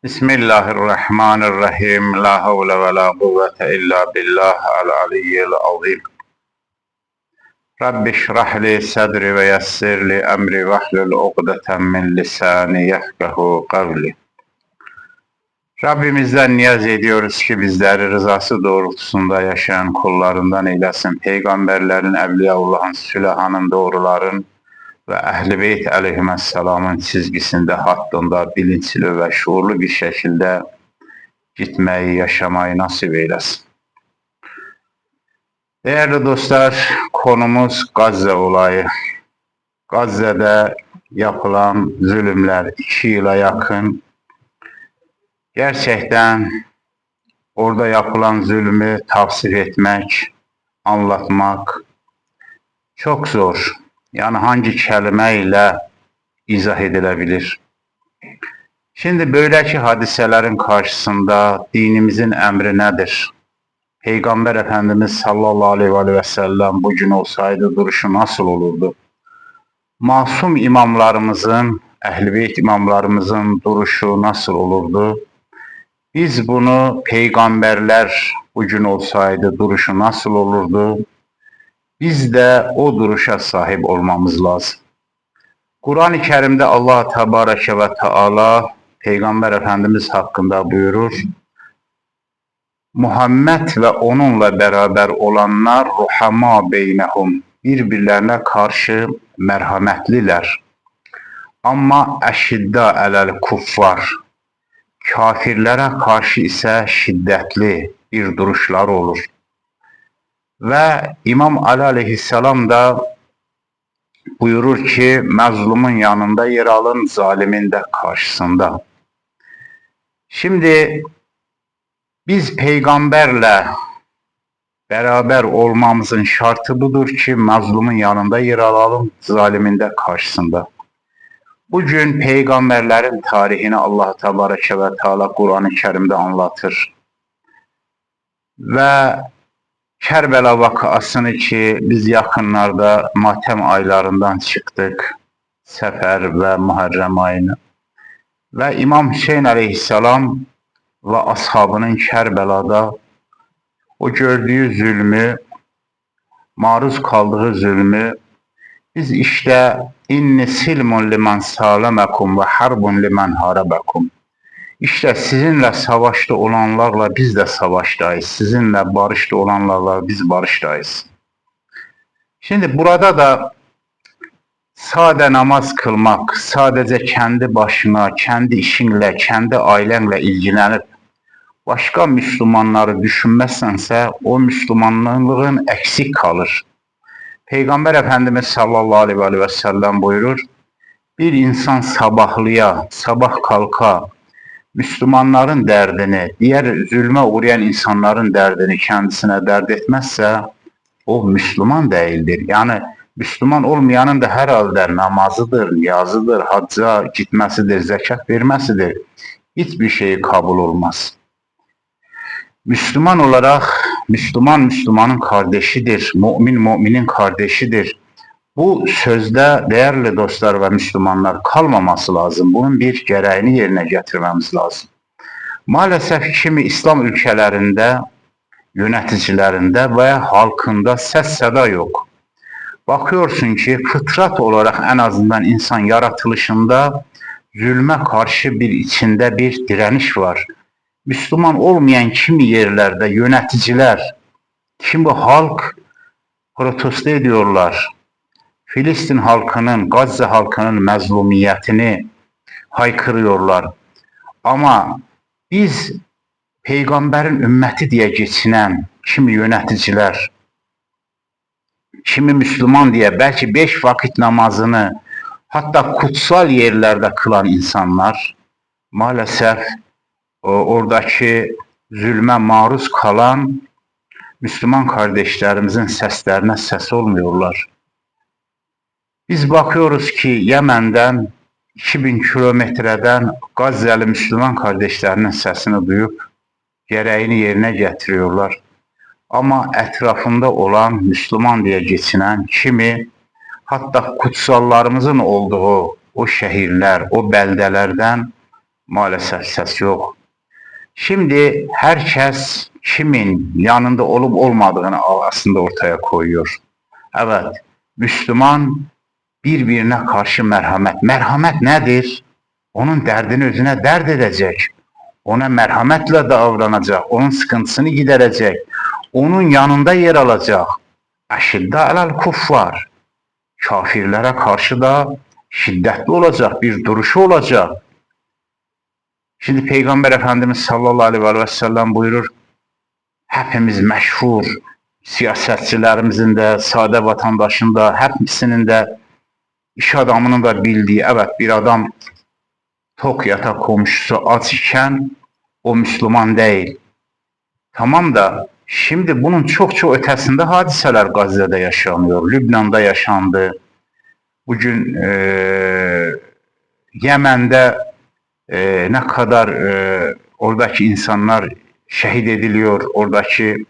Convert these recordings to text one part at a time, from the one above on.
Bismillahirrahmanirrahim. La havle ve la kuvvete illa billah al-aliyyil azim. Rabbi şrah li sadri ve yessir li emri vahlul uqdeten min lisani yefkahu kavli. Rabbimizden niyaz ediyoruz ki bizleri rızası doğrultusunda yaşayan kullarından eylesin. Peygamberlerin, Evliyaullah'ın, Sülahanın, doğruların ve Ehl-i Beyt aleyhisselamın çizgisinde, hattında bilinçli ve şuurlu bir şekilde gitmeyi, yaşamayı nasip eylesin. Değerli dostlar, konumuz Gazze olayı. Gazze'de yapılan zulümler 2 yıla yakın. Gerçekten orada yapılan zulmü tavsif etmek, anlatmak çok zor. Yani hangi kelimeyle izah edilebilir? Şimdi böyleki hadiselerin karşısında dinimizin emri nedir? Peygamber Efendimiz sallallahu aleyhi ve sellem bugün olsaydı duruşu nasıl olurdu? Masum imamlarımızın, Ehl-i Beyt imamlarımızın duruşu nasıl olurdu? Biz bunu peygamberler bugün olsaydı duruşu nasıl olurdu? Biz de o duruşa sahip olmamız lazım. Kur'an-ı Kerim'de Allah Tebareke ve Teala Peygamber Efendimiz hakkında buyurur. Muhammed ve onunla beraber olanlar ruhama beynehum, birbirlerine karşı merhametliler. Ama eşidda elel kuffar, kafirlere karşı ise şiddetli bir duruşlar olur. Ve İmam Ali aleyhisselam da buyurur ki mazlumun yanında yer alın, zalimin de karşısında. Şimdi biz peygamberle beraber olmamızın şartı budur ki mazlumun yanında yer alalım, zalimin de karşısında. Bugün peygamberlerin tarihini Allah Tebareke ve Teala Kur'an-ı Kerim'de anlatır. Ve Kerbela vakasını ki biz yakınlarda matem aylarından çıktık, Sefer ve Muharrem ayını. Ve İmam Hüseyin aleyhisselam ve ashabının Kerbela'da o gördüğü zulmü, maruz kaldığı zulmü biz işte inni silmun liman salemekum ve harbun liman harabekum. İşte sizinle savaşta olanlarla biz de savaştayız. Sizinle barışta olanlarla biz barıştayız. Şimdi burada da sade namaz kılmak, sadece kendi başına, kendi işinle, kendi ailenle ilgilenip başka Müslümanları düşünmezsense o Müslümanlığın eksik kalır. Peygamber Efendimiz sallallahu aleyhi ve sellem buyurur, bir insan sabah kalka Müslümanların derdini, diğer zulme uğrayan insanların derdini kendisine dert etmezse o Müslüman değildir. Yani Müslüman olmayanın da herhalde namazıdır, niyazıdır, hacca gitmesidir, zekat vermesidir. Hiçbir şeyi kabul olmaz. Müslüman olarak Müslümanın kardeşidir, müminin kardeşidir. Bu sözde değerli dostlar ve Müslümanlar kalmaması lazım. Bunun bir gereğini yerine getirmemiz lazım. Maalesef kimi İslam ülkelerinde, yöneticilerinde ve halkında ses seda yok. Bakıyorsun ki fıtrat olarak en azından insan yaratılışında zulme karşı içinde bir direniş var. Müslüman olmayan kimi yerlerde yöneticiler, kimi halk protesto ediyorlar. Filistin halkının, Gazze halkının mezlumiyetini haykırıyorlar. Ama biz peygamberin ümmeti diye geçinen kimi yöneticiler, kimi Müslüman diye belki 5 vakit namazını hatta kutsal yerlerde kılan insanlar maalesef oradaki zulme maruz kalan Müslüman kardeşlerimizin seslerine ses olmuyorlar. Biz bakıyoruz ki Yemen'den 2000 kilometreden Gazze'li Müslüman kardeşlerinin sesini duyup gereğini yerine getiriyorlar. Ama etrafında olan Müslüman diye geçinen kimi hatta kutsallarımızın olduğu o şehirler, o beldelerden Maalesef ses yok. Şimdi herkes kimin yanında olup olmadığını aslında ortaya koyuyor. Evet, Müslüman birbirine karşı merhamet. Merhamet nedir? Onun derdini özüne dert edecek. Ona merhametle davranacak. Onun sıkıntısını giderecek. Onun yanında yer alacak. Eşidde alel kuffar. Kafirlere karşı da şiddetli olacak, bir duruşu olacak. Şimdi Peygamber Efendimiz sallallahu aleyhi ve sellem buyurur, hepimiz meşhur siyasetçilerimizin de, sade vatandaşın da, hepsinin de, iş adamının da bildiği, evet bir adam tok yatak komşusu aç iken o Müslüman değil. Tamam da şimdi bunun çok çok ötesinde hadiseler Gazze'de yaşanıyor, Lübnan'da yaşandı. Bugün Yemen'de ne kadar oradaki insanlar şehit ediliyor, oradaki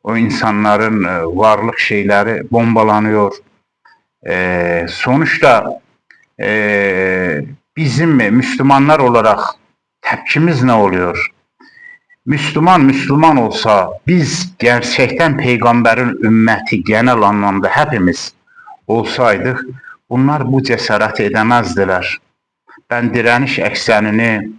o insanların varlık şeyleri bombalanıyor. Sonuçta bizim Müslümanlar olarak tepkimiz ne oluyor? Müslüman olsa biz gerçekten peygamberin ümmeti genel anlamda hepimiz olsaydık bunlar bu cesareti edemezdiler. Ben direniş eksenini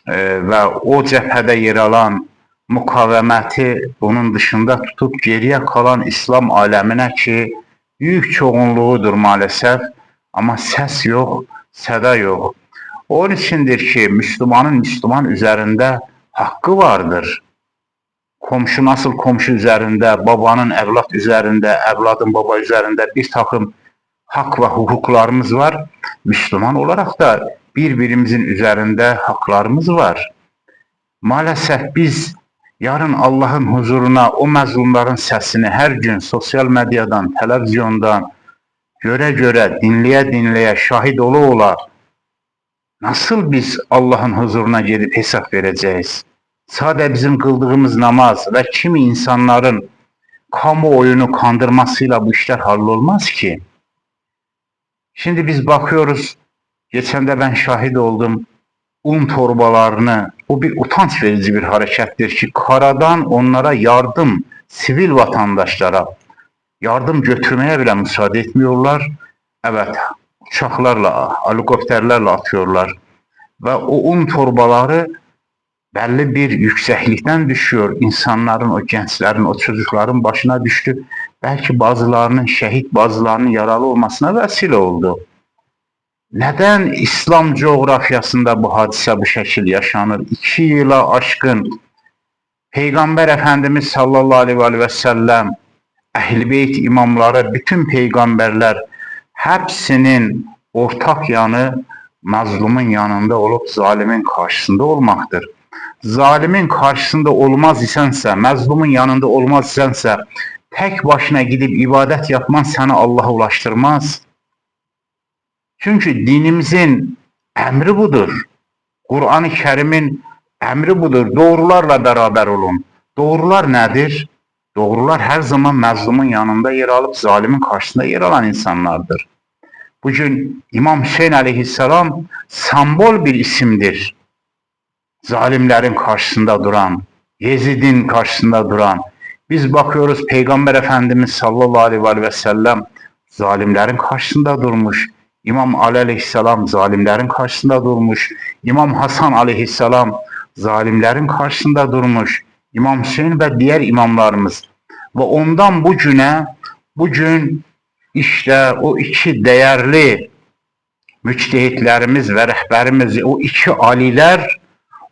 ve o cephede yer alan mukavemeti bunun dışında tutup geriye kalan İslam alemine ki büyük çoğunluğudur maalesef ama ses yok, seda yok. Onun içindir ki Müslümanın Müslüman üzerinde hakkı vardır. Komşu nasıl komşu üzerinde, babanın evlat üzerinde, evladın baba üzerinde bir takım hak ve hukuklarımız var. Müslüman olarak da birbirimizin üzerinde haklarımız var. Maalesef biz yarın Allah'ın huzuruna o mazlumların sesini her gün sosyal medyadan, televizyondan göre dinleye şahit ola nasıl biz Allah'ın huzuruna gelip hesap vereceğiz? Sadece bizim kıldığımız namaz ve kimi insanların kamuoyunu kandırmasıyla bu işler hallolmaz ki. Şimdi biz bakıyoruz, geçen de ben şahit oldum, un torbalarını, o bir utanç verici bir harekettir ki karadan onlara yardım, sivil vatandaşlara yardım götürmeye bile müsaade etmiyorlar. Evet, uçaklarla, helikopterlerle atıyorlar ve o un torbaları belli bir yükseklikten düşüyor. İnsanların, o gençlerin, o çocukların başına düştü. Belki bazılarının şehit, bazılarının yaralı olmasına vesile oldu. Neden İslam coğrafyasında bu hadise bu şekil yaşanır? 2 yıla aşkın Peygamber Efendimiz sallallahu aleyhi ve sellem, Ehl-i Beyt imamları, bütün peygamberler hepsinin ortak yanı mazlumun yanında olup zalimin karşısında olmaktır. Zalimin karşısında olmaz isense, mazlumun yanında olmaz isense, tek başına gidip ibadet yapman seni Allah'a ulaştırmaz. Çünkü dinimizin emri budur. Kur'an-ı Kerim'in emri budur. Doğrularla beraber olun. Doğrular nedir? Doğrular her zaman mazlumun yanında yer alıp zalimin karşısında yer alan insanlardır. Bugün İmam Hüseyin aleyhisselam sembol bir isimdir. Zalimlerin karşısında duran, Yezid'in karşısında duran. Biz bakıyoruz Peygamber Efendimiz sallallahu aleyhi ve sellem zalimlerin karşısında durmuş. İmam Ali aleyhisselam zalimlerin karşısında durmuş. İmam Hasan aleyhisselam zalimlerin karşısında durmuş. İmam Hüseyin ve diğer imamlarımız. Ve ondan bugün işte o iki değerli müçtehitlerimiz ve rehberimiz, o iki aliler,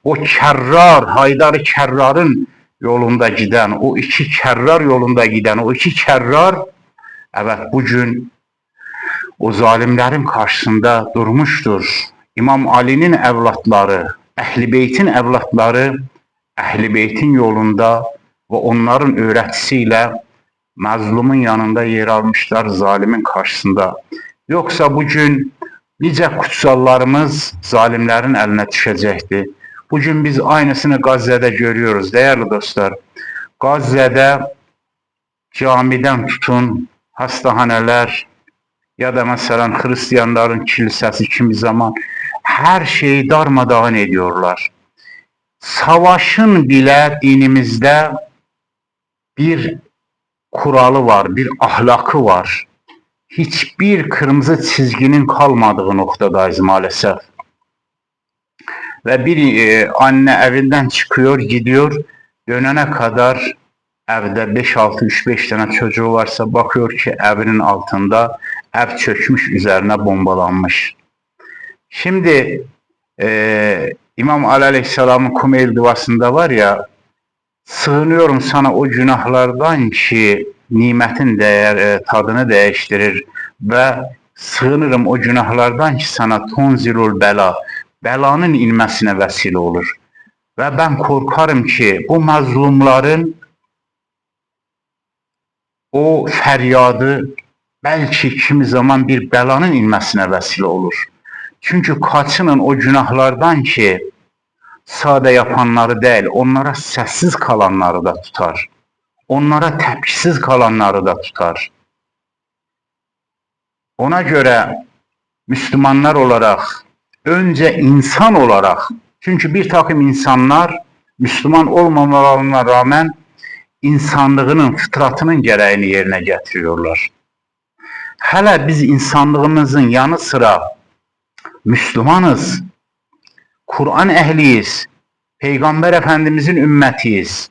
o kerrar, Haydar-ı Kerrar'ın yolunda giden, o iki kerrar yolunda giden, o iki kerrar, evet bugün o zalimlerin karşısında durmuştur. İmam Ali'nin evlatları, Ehl-i Beyt'in evlatları, Ehl-i Beyt'in yolunda ve onların öğretisiyle mazlumun yanında yer almışlar, zalimin karşısında. Yoksa bugün nice kutsallarımız zalimlerin eline düşecekti. Bugün biz aynısını Gazze'de görüyoruz değerli dostlar. Gazze'de camiden tutun, hastahaneler ya da mesela Hristiyanların kilisesi kimi zaman her şeyi darmadağın ediyorlar. Savaşın bile dinimizde bir kuralı var, bir ahlakı var. Hiçbir kırmızı çizginin kalmadığı noktadayız maalesef. Ve bir anne evinden çıkıyor, gidiyor, dönene kadar evde 5-6, 3-5 tane çocuğu varsa bakıyor ki evinin altında ev çökmüş, üzerine bombalanmış. Şimdi İmam Ali Aleyhisselam'ın Kumeyl duasında var ya, sığınıyorum sana o günahlardan ki nimetin tadını değiştirir ve sığınırım o günahlardan ki sana tonzilul bela, belanın inmesine vesile olur. Ve ben korkarım ki bu mazlumların o feryadı belki kimi zaman bir belanın inmesine vesile olur. Çünkü kaçının o günahlardan ki sade yapanları değil, onlara sessiz kalanları da tutar. Onlara tepkisiz kalanları da tutar. Ona göre Müslümanlar olarak, önce insan olarak, çünkü bir takım insanlar Müslüman olmamalarına rağmen insanlığının, fıtratının gereğini yerine getiriyorlar. Hele biz insanlığımızın yanı sıra Müslümanız, Kur'an ehliyiz, Peygamber Efendimizin ümmetiyiz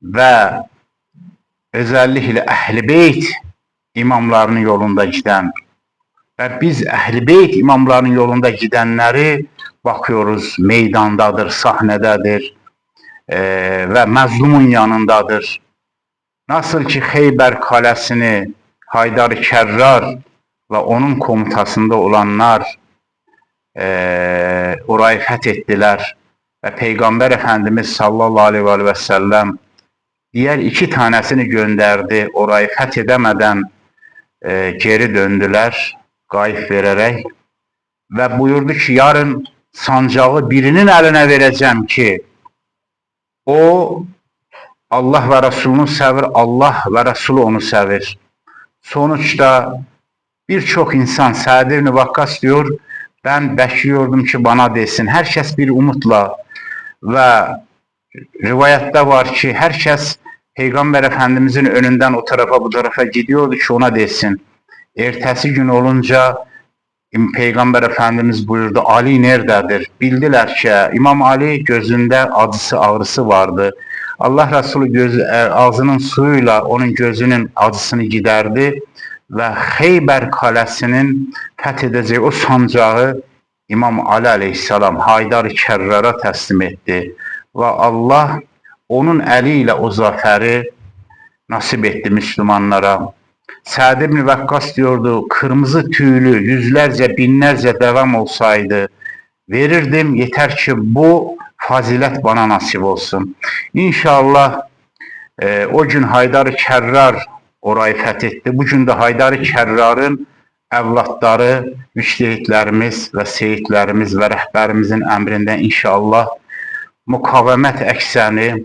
ve özellikle Ehl-i Beyt imamlarının yolunda giden ve biz Ehl-i Beyt imamlarının yolunda gidenleri bakıyoruz meydandadır, sahnededir ve mazlumun yanındadır. Nasıl ki Xeybər kalesini Haydar Kerrar ve onun komutasında olanlar orayı fethettiler ve Peygamber Efendimiz sallallahu aleyhi ve sellem diğer 2 tanesini gönderdi. Orayı fethedemeden geri döndüler gayb vererek ve buyurdu ki yarın sancağı birinin eline vereceğim ki o Allah ve Resulünü sevir, Allah ve Resulü onu sevir. Sonuçta birçok insan Sa'd ibn Vakkas diyor, ben bekliyordum ki bana desin. Herkes bir umutla ve rivayette var ki herkes Peygamber Efendimizin önünden o tarafa bu tarafa gidiyordu ki ona desin. Ertesi gün olunca Peygamber Efendimiz buyurdu, Ali nerededir? Bildiler ki İmam Ali gözünde acısı, ağrısı vardı. Allah Resulü ağzının suyuyla onun gözünün acısını giderdi ve Xeybər kalesinin fethedeceği o sancağı İmam Ali Aleyhisselam Haydar Kerrara teslim etti. Ve Allah onun eliyle o zaferi nasip etti Müslümanlara. Sa'd ibn Vakkas diyordu, kırmızı tüylü yüzlerce binlerce devam olsaydı verirdim, yeter ki bu fazilet bana nasip olsun. İnşallah o gün Haydar Kerrar orayı fethetti. Bugün de Haydar Kerrar'ın evlatları, müştehitlerimiz ve seyitlerimiz ve rehberimizin emrinden inşallah mukavemet ekseni,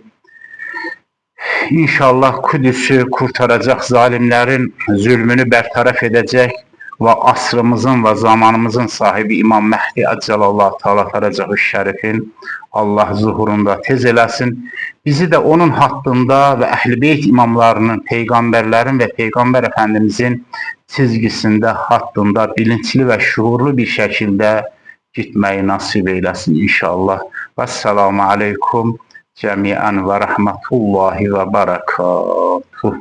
İnşallah Kudüs'ü kurtaracak, zalimlerin zulmünü bertaraf edecek ve asrımızın ve zamanımızın sahibi İmam Mehdi Accalallahu Teala Feracahu Şerif'in Allah zuhurunda tez eləsin. Bizi de onun hattında ve Ehl-i Beyt imamlarının, peygamberlerin ve Peygamber Efendimizin çizgisinde, hattında bilinçli ve şuurlu bir şekilde gitmeyi nasip eylesin inşallah. Vesselamu aleykum cemiyen ve rahmetullahi ve berekatuhu.